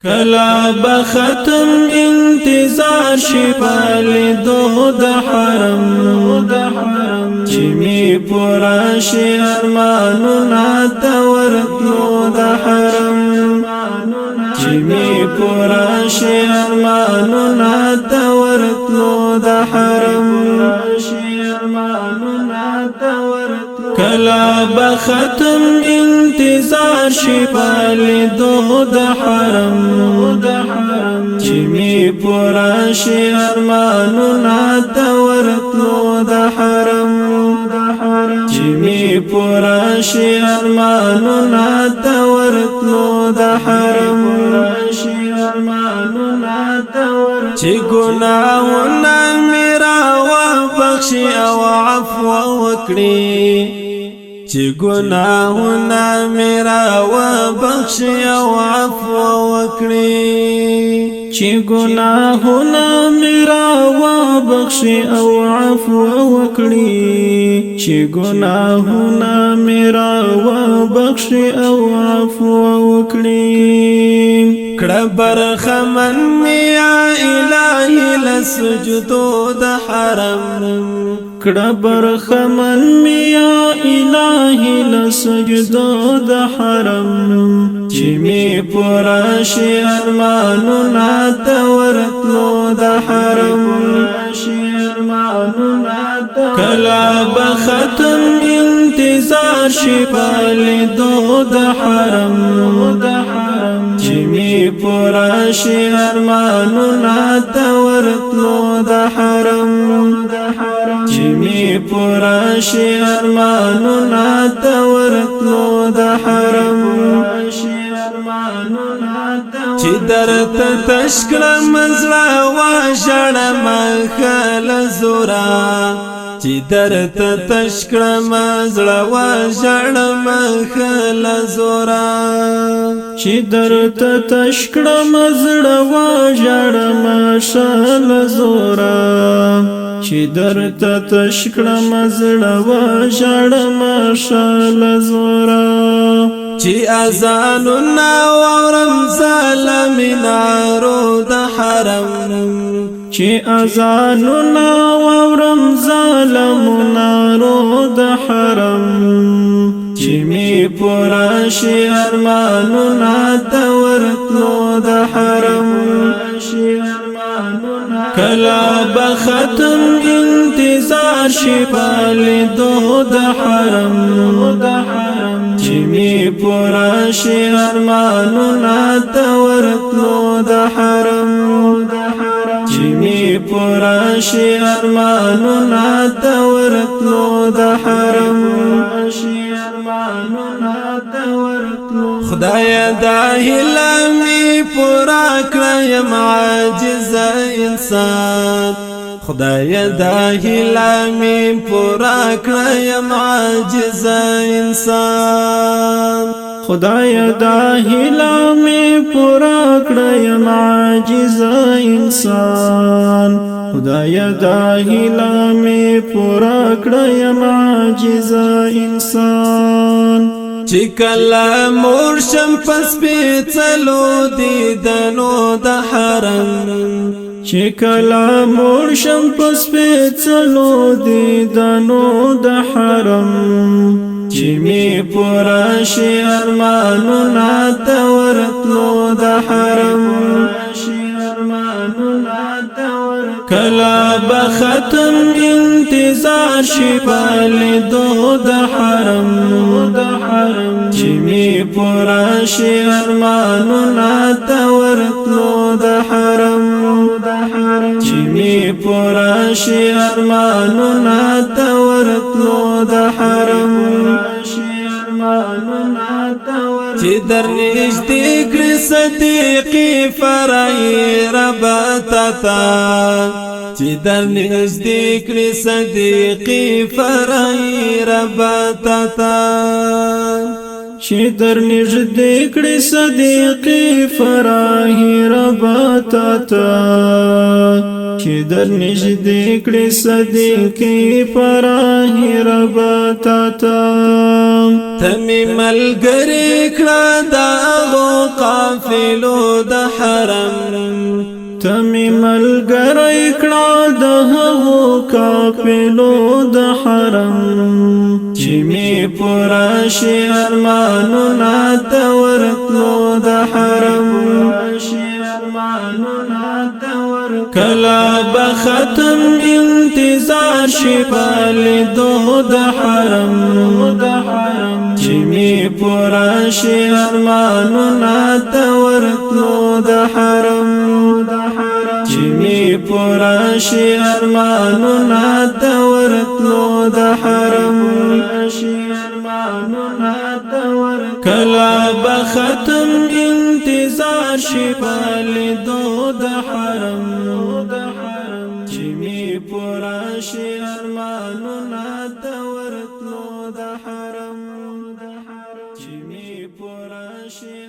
کلا بختم انتظار شپالی دو د حرم چی می پورا شی ارمانونا تورتلو د حرم چی می پورا شی ارمانونا تورتلو د حرم کلا بختم انتظار شپالی دو د حرم چی می پورا شی ارمانونا تورتلو د حرم چی می پورا شی ارمانونا تورتلو د حرم چی گناہونا میرا وبخشی او عفو وکړي چی گناہونا میرا وبخشی او عفو وکړي چی گناہونا میرا وبخشی او عفو وکړي چی گناہونا میرا وبخشی او عفو وکړي کړه برخه من یا الہی لسجدو د حرم کړه برخه من یا الہی لسجدو د حرم چی می پورا شی ارمانونا تورتلو د حرم کلا بختم انتظار شپالی دو د حرم چی می پورا شی ارمانونا تورتلو د حرم چی می پورا شی ارمانونا تورتلو د حرم چی درت تشکل مزلا واشړم خل زورا چی درت تشکل مزلا واشړم خل زورا چی درت تشکل مزلا واشړم شل زورا چی درت تشکل مزلا واشړم شل زورا چی ازانونا وورم ظالمینارو د حرم چی ازانونا وورم ظالمینارو د حرم چی می پورا شی ارمانونا تورتلو د حرم کلا بختم انتظار شپالی دو د حرم چی می پورا شی ارمانونا تورتلو د حرم چی می پورا شی ارمانونا تورتلو د حرم خدای دا هیله می پورا کړم عاجز انسان خدای دا هیله می پورا کړم عاجز انسان خدای دا هیله می پورا کړم عاجز انسان خدای دا هیله می پورا کړم عاجز انسان چی کلا مرشم پس پیچلو دیدنو د حرم چی کلا مرشم پس پیچلو دیدنو د حرم چی می پورا شی ارمانونا تورتلو د حرم کلا بختم انتظار شپالی دو د حرم چی می پورا شی ارمانونا تورتلو د حرم چی می پورا شی ارمانونا تورتلو د حرم چی در نږدې کړي صدیقی فرعی رب تتا چی در نږدې کړي صدیقی فرعی رب تتا چی در نږدې کړي صدیقی فرعی رب تتا چې در نږدې کړي صدیقې پراهي ربا تا ته تمی ملګری کړه د هغو قافلو د حرم تمی ملګری کړه د هغو قافلو د حرم چې می پورا شي ارمانونه ته ورتلو د حرم کلا بختم انتظار شي پالیدو د حرم چې می پورا شي ارمانونه ته ورتلو د حرم چې می پورا شي ارمانونه ته ورتلو د حرم کلا بختم انتظار شي پالیدو د حرم چې می پورا شي ارمانونه ته ورتلو د حرم چې می پورا شي